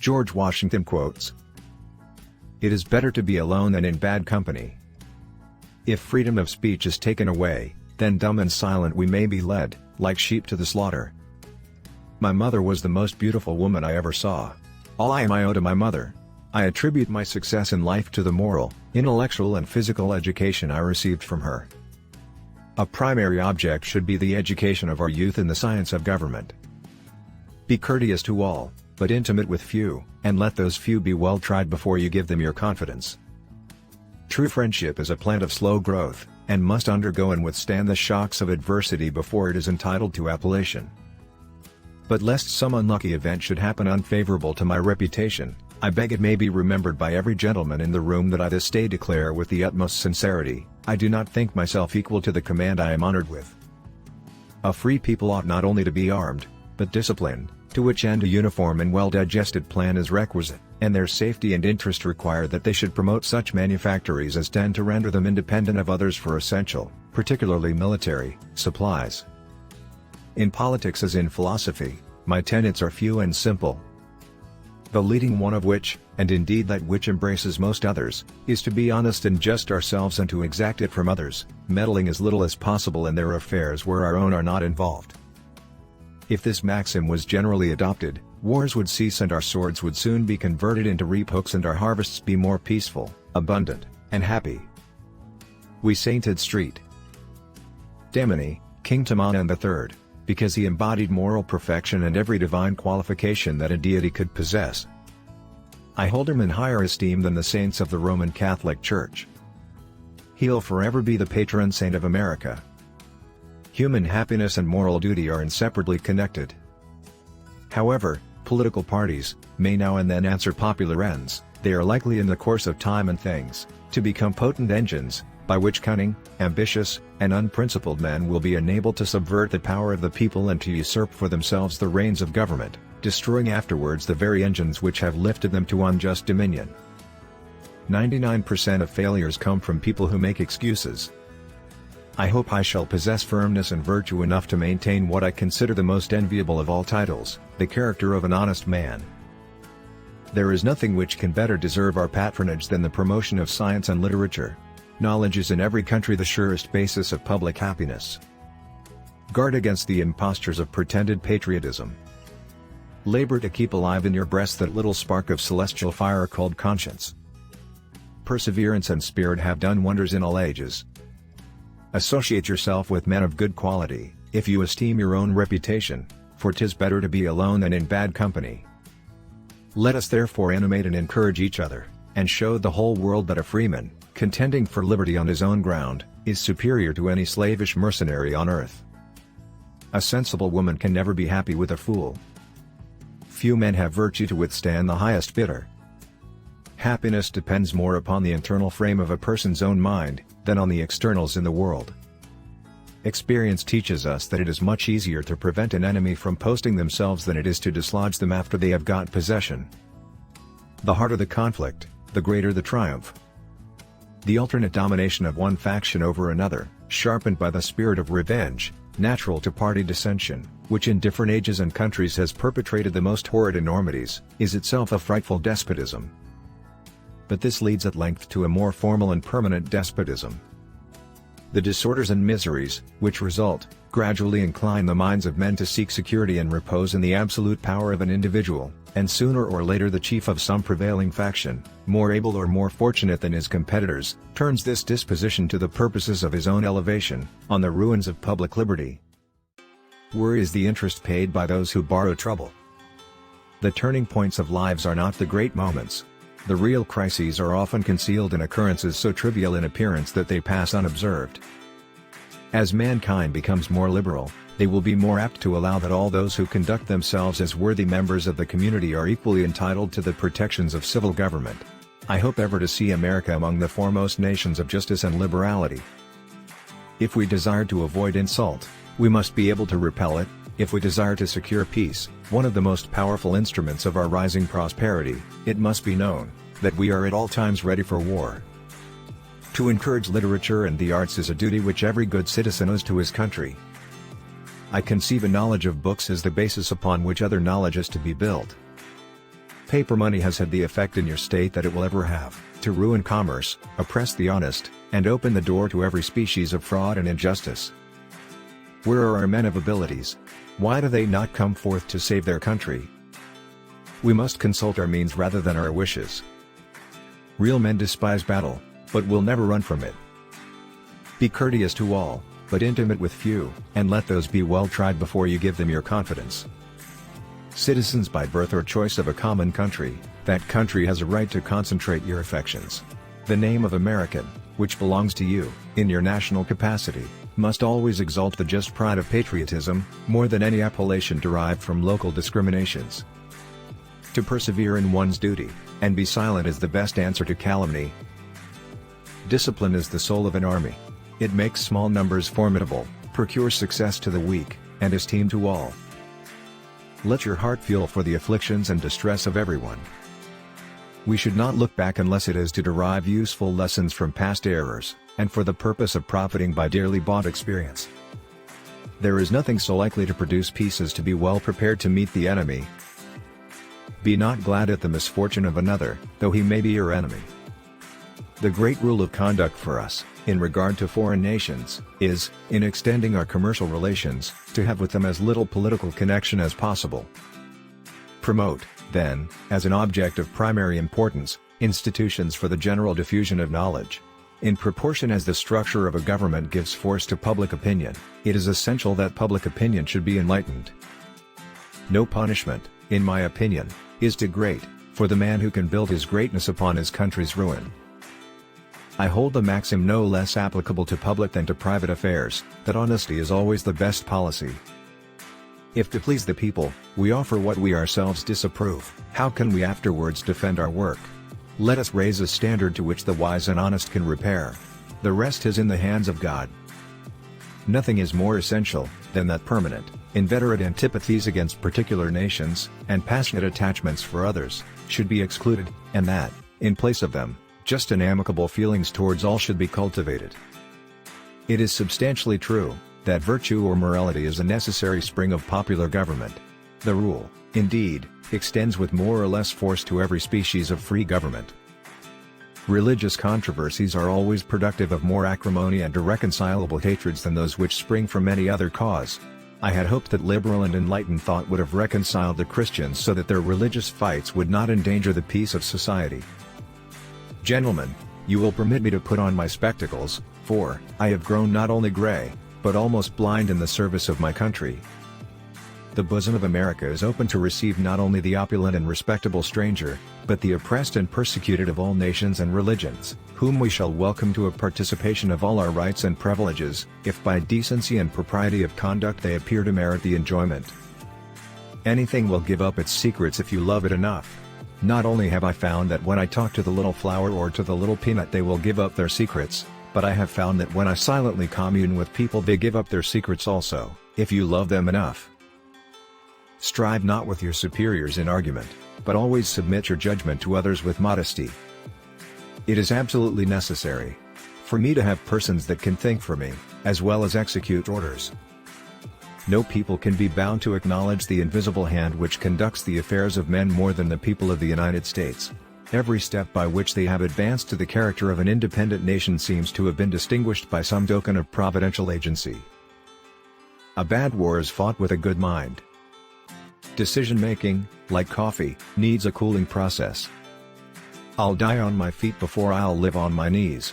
George Washington quotes, "It is better to be alone than in bad company. If freedom of speech is taken away, then dumb and silent we may be led, like sheep to the slaughter." My mother was the most beautiful woman I ever saw. All I am I owe to my mother. I attribute my success in life to the moral, intellectual and physical education I received from her. A primary object should be the education of our youth in the science of government. Be courteous to all, but intimate with few, and let those few be well tried before you give them your confidence. True friendship is a plant of slow growth, and must undergo and withstand the shocks of adversity before it is entitled to appellation. But lest some unlucky event should happen unfavorable to my reputation, I beg it may be remembered by every gentleman in the room that I this day declare with the utmost sincerity, I do not think myself equal to the command I am honored with. A free people ought not only to be armed, but disciplined, to which end a uniform and well-digested plan is requisite, and their safety and interest require that they should promote such manufactories as tend to render them independent of others for essential, particularly military, supplies. In politics as in philosophy, my tenets are few and simple. The leading one of which, and indeed that which embraces most others, is to be honest and just ourselves and to exact it from others, meddling as little as possible in their affairs where our own are not involved. If this maxim was generally adopted, wars would cease and our swords would soon be converted into reap hooks and our harvests be more peaceful, abundant, and happy. We sainted Street. Damini, King Tamanand III, because he embodied moral perfection and every divine qualification that a deity could possess. I hold him in higher esteem than the saints of the Roman Catholic Church. He'll forever be the patron saint of America. Human happiness and moral duty are inseparably connected. However, political parties may now and then answer popular ends. They are likely in the course of time and things, to become potent engines, by which cunning, ambitious, and unprincipled men will be enabled to subvert the power of the people and to usurp for themselves the reins of government, destroying afterwards the very engines which have lifted them to unjust dominion. 99% of failures come from people who make excuses. I hope I shall possess firmness and virtue enough to maintain what I consider the most enviable of all titles, the character of an honest man. There is nothing which can better deserve our patronage than the promotion of science and literature. Knowledge is in every country the surest basis of public happiness. Guard against the impostures of pretended patriotism. Labor to keep alive in your breast that little spark of celestial fire called conscience. Perseverance and spirit have done wonders in all ages. Associate yourself with men of good quality, if you esteem your own reputation, for 'tis better to be alone than in bad company. Let us therefore animate and encourage each other, and show the whole world that a freeman, contending for liberty on his own ground, is superior to any slavish mercenary on earth. A sensible woman can never be happy with a fool. Few men have virtue to withstand the highest bidder. Happiness depends more upon the internal frame of a person's own mind, than on the externals in the world. Experience teaches us that it is much easier to prevent an enemy from posting themselves than it is to dislodge them after they have got possession. The harder the conflict, the greater the triumph. The alternate domination of one faction over another, sharpened by the spirit of revenge, natural to party dissension, which in different ages and countries has perpetrated the most horrid enormities, is itself a frightful despotism. But this leads at length to a more formal and permanent despotism. The disorders and miseries, which result, gradually incline the minds of men to seek security and repose in the absolute power of an individual, and sooner or later the chief of some prevailing faction, more able or more fortunate than his competitors, turns this disposition to the purposes of his own elevation, on the ruins of public liberty. Worry is the interest paid by those who borrow trouble. The turning points of lives are not the great moments. The real crises are often concealed in occurrences so trivial in appearance that they pass unobserved. As mankind becomes more liberal, they will be more apt to allow that all those who conduct themselves as worthy members of the community are equally entitled to the protections of civil government. I hope ever to see America among the foremost nations of justice and liberality. If we desire to avoid insult, we must be able to repel it. If we desire to secure peace, one of the most powerful instruments of our rising prosperity, it must be known that we are at all times ready for war. To encourage literature and the arts is a duty which every good citizen owes to his country. I conceive a knowledge of books as the basis upon which other knowledge is to be built. paper money has had the effect in your state that it will ever have, to ruin commerce, oppress the honest, and open the door to every species of fraud and injustice. Where are our men of abilities? Why do they not come forth to save their country? We must consult our means rather than our wishes. Real men despise battle, but will never run from it. Be courteous to all, but intimate with few, and let those be well tried before you give them your confidence. Citizens by birth or choice of a common country, that country has a right to concentrate your affections. The name of American, which belongs to you, in your national capacity, must always exalt the just pride of patriotism, more than any appellation derived from local discriminations. To persevere in one's duty, and be silent is the best answer to calumny. Discipline is the soul of an army. It makes small numbers formidable, procures success to the weak, and esteem to all. Let your heart feel for the afflictions and distress of everyone. We should not look back unless it is to derive useful lessons from past errors, and for the purpose of profiting by dearly bought experience. There is nothing so likely to produce peace as to be well prepared to meet the enemy. Be not glad at the misfortune of another, though he may be your enemy. The great rule of conduct for us, in regard to foreign nations, is, in extending our commercial relations, to have with them as little political connection as possible. Promote, then, as an object of primary importance, institutions for the general diffusion of knowledge. In proportion as the structure of a government gives force to public opinion, it is essential that public opinion should be enlightened. No punishment, in my opinion, is too great, for the man who can build his greatness upon his country's ruin. I hold the maxim no less applicable to public than to private affairs, that honesty is always the best policy. If to please the people, we offer what we ourselves disapprove, how can we afterwards defend our work? Let us raise a standard to which the wise and honest can repair. The rest is in the hands of God. Nothing is more essential, than that permanent, inveterate antipathies against particular nations, and passionate attachments for others, should be excluded, and that, in place of them, just and amicable feelings towards all should be cultivated. It is substantially true, that virtue or morality is a necessary spring of popular government. The rule, indeed, extends with more or less force to every species of free government. Religious controversies are always productive of more acrimony and irreconcilable hatreds than those which spring from any other cause. I had hoped that liberal and enlightened thought would have reconciled the Christians so that their religious fights would not endanger the peace of society. Gentlemen, you will permit me to put on my spectacles, for I have grown not only gray, but almost blind in the service of my country. The bosom of America is open to receive not only the opulent and respectable stranger, but the oppressed and persecuted of all nations and religions, whom we shall welcome to a participation of all our rights and privileges, if by decency and propriety of conduct they appear to merit the enjoyment. Anything will give up its secrets if you love it enough. Not only have I found that when I talk to the little flower or to the little peanut they will give up their secrets, but I have found that when I silently commune with people they give up their secrets also, if you love them enough. Strive not with your superiors in argument, but always submit your judgment to others with modesty. It is absolutely necessary for me to have persons that can think for me, as well as execute orders. No people can be bound to acknowledge the invisible hand which conducts the affairs of men more than the people of the United States. Every step by which they have advanced to the character of an independent nation seems to have been distinguished by some token of providential agency. A bad war is fought with a good mind. Decision-making, like coffee, needs a cooling process. I'll die on my feet before I'll live on my knees.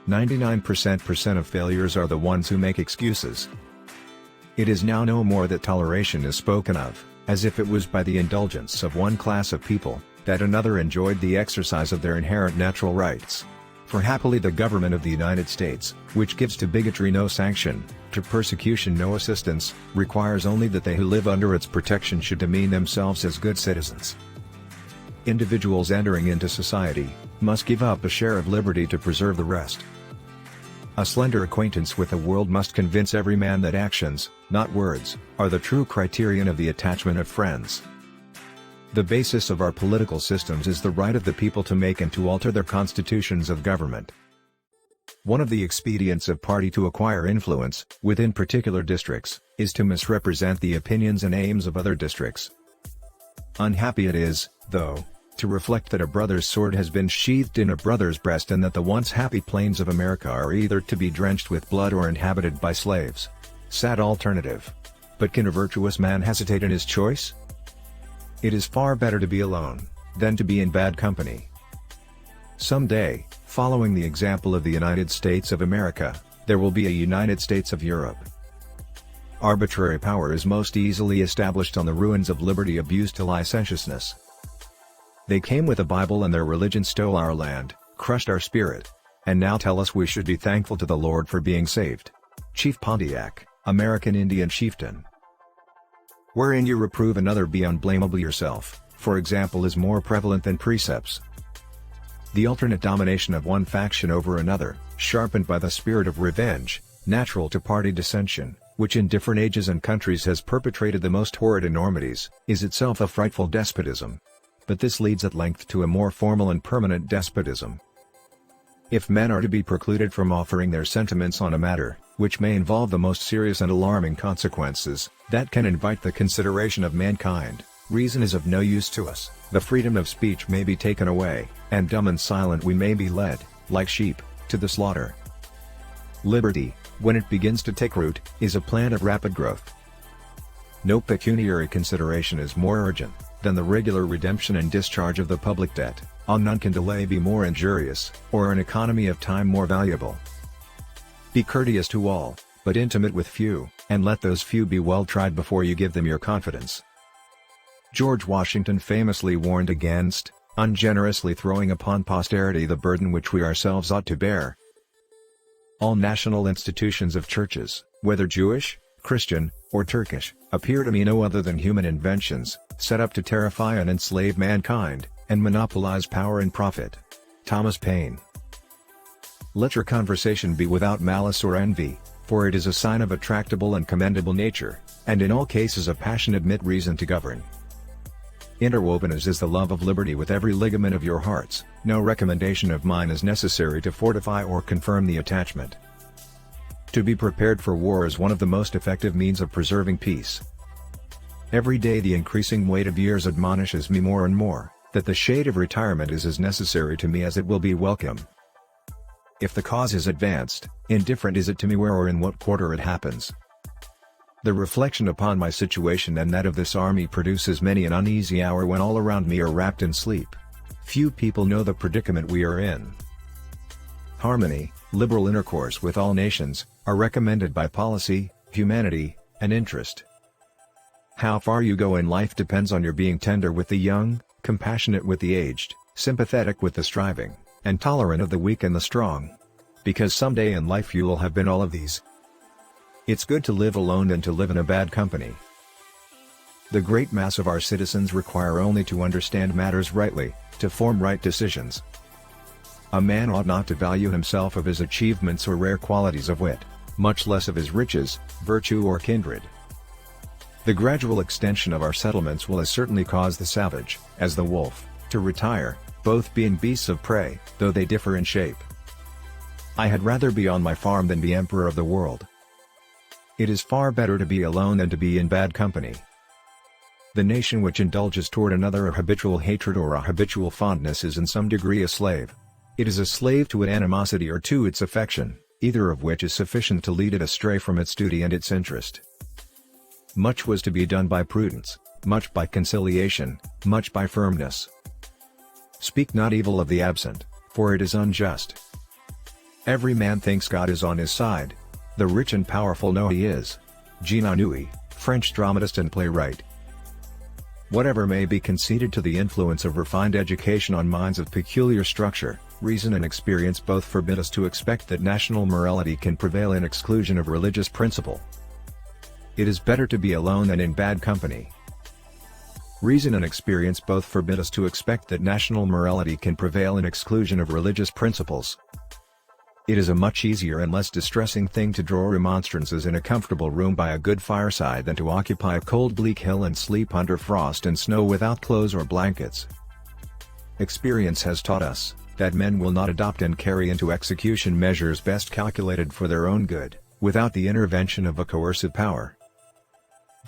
99% of failures are the ones who make excuses. It is now no more that toleration is spoken of, as if it was by the indulgence of one class of people, that another enjoyed the exercise of their inherent natural rights. For happily the government of the United States, which gives to bigotry no sanction, to persecution no assistance, requires only that they who live under its protection should demean themselves as good citizens. Individuals entering into society, must give up a share of liberty to preserve the rest. A slender acquaintance with the world must convince every man that actions, not words, are the true criterion of the attachment of friends. The basis of our political systems is the right of the people to make and to alter their constitutions of government. One of the expedients of party to acquire influence, within particular districts, is to misrepresent the opinions and aims of other districts. Unhappy it is, though, to reflect that a brother's sword has been sheathed in a brother's breast and that the once happy plains of America are either to be drenched with blood or inhabited by slaves. Sad alternative. But can a virtuous man hesitate in his choice? It is far better to be alone, than to be in bad company. Someday, following the example of the United States of America, there will be a United States of Europe. Arbitrary power is most easily established on the ruins of liberty abused to licentiousness. They came with a Bible and their religion stole our land, crushed our spirit, and now tell us we should be thankful to the Lord for being saved. Chief Pontiac, American Indian Chieftain. Wherein you reprove another be unblameable yourself, for example is more prevalent than precepts. The alternate domination of one faction over another, sharpened by the spirit of revenge, natural to party dissension, which in different ages and countries has perpetrated the most horrid enormities, is itself a frightful despotism. But this leads at length to a more formal and permanent despotism. If men are to be precluded from offering their sentiments on a matter, which may involve the most serious and alarming consequences, that can invite the consideration of mankind, reason is of no use to us, the freedom of speech may be taken away, and dumb and silent we may be led, like sheep, to the slaughter. Liberty, when it begins to take root, is a plant of rapid growth. No pecuniary consideration is more urgent than the regular redemption and discharge of the public debt, on none can delay be more injurious, or an economy of time more valuable. Be courteous to all, but intimate with few, and let those few be well tried before you give them your confidence. George Washington famously warned against ungenerously throwing upon posterity the burden which we ourselves ought to bear. All national institutions of churches, whether Jewish, Christian, or Turkish, appear to me no other than human inventions, set up to terrify and enslave mankind, and monopolize power and profit. Thomas Paine. Let your conversation be without malice or envy, for it is a sign of a tractable and commendable nature, and in all cases of passion admit reason to govern. Interwoven as is the love of liberty with every ligament of your hearts, no recommendation of mine is necessary to fortify or confirm the attachment. To be prepared for war is one of the most effective means of preserving peace. Every day the increasing weight of years admonishes me more and more, that the shade of retirement is as necessary to me as it will be welcome. If the cause is advanced, indifferent is it to me where or in what quarter it happens. The reflection upon my situation and that of this army produces many an uneasy hour when all around me are wrapped in sleep. Few people know the predicament we are in. Harmony, liberal intercourse with all nations, are recommended by policy, humanity, and interest. How far you go in life depends on your being tender with the young, compassionate with the aged, sympathetic with the striving, and tolerant of the weak and the strong. Because someday in life you will have been all of these. It's good to live alone than to live in a bad company. The great mass of our citizens require only to understand matters rightly, to form right decisions. A man ought not to value himself of his achievements or rare qualities of wit, much less of his riches, virtue or kindred. The gradual extension of our settlements will as certainly cause the savage, as the wolf, to retire, both being beasts of prey, though they differ in shape. I had rather be on my farm than be emperor of the world. It is far better to be alone than to be in bad company. The nation which indulges toward another a habitual hatred or a habitual fondness is in some degree a slave. It is a slave to an animosity or to its affection, either of which is sufficient to lead it astray from its duty and its interest. Much was to be done by prudence, much by conciliation, much by firmness. Speak not evil of the absent, for it is unjust. Every man thinks God is on his side. The rich and powerful know he is. Jean Anouilh, French dramatist and playwright. Whatever may be conceded to the influence of refined education on minds of peculiar structure, reason and experience both forbid us to expect that national morality can prevail in exclusion of religious principle. It is better to be alone than in bad company. Reason and experience both forbid us to expect that national morality can prevail in exclusion of religious principles. It is a much easier and less distressing thing to draw remonstrances in a comfortable room by a good fireside than to occupy a cold bleak hill and sleep under frost and snow without clothes or blankets. Experience has taught us that men will not adopt and carry into execution measures best calculated for their own good, without the intervention of a coercive power.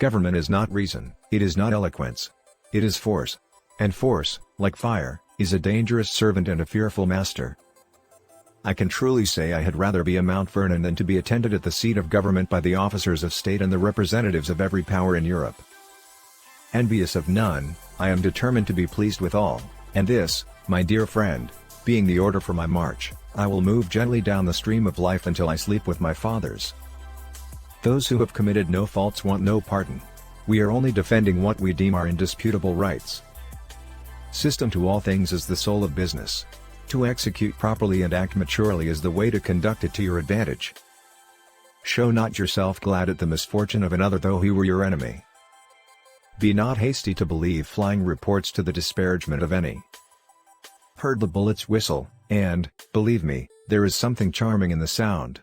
Government is not reason, it is not eloquence. It is force. And force, like fire, is a dangerous servant and a fearful master. I can truly say I had rather be a Mount Vernon than to be attended at the seat of government by the officers of state and the representatives of every power in Europe. Envious of none, I am determined to be pleased with all, and this, my dear friend, being the order for my march, I will move gently down the stream of life until I sleep with my fathers. Those who have committed no faults want no pardon. We are only defending what we deem our indisputable rights. System to all things is the soul of business. To execute properly and act maturely is the way to conduct it to your advantage. Show not yourself glad at the misfortune of another though he were your enemy. Be not hasty to believe flying reports to the disparagement of any. Heard the bullets whistle, and, believe me, there is something charming in the sound.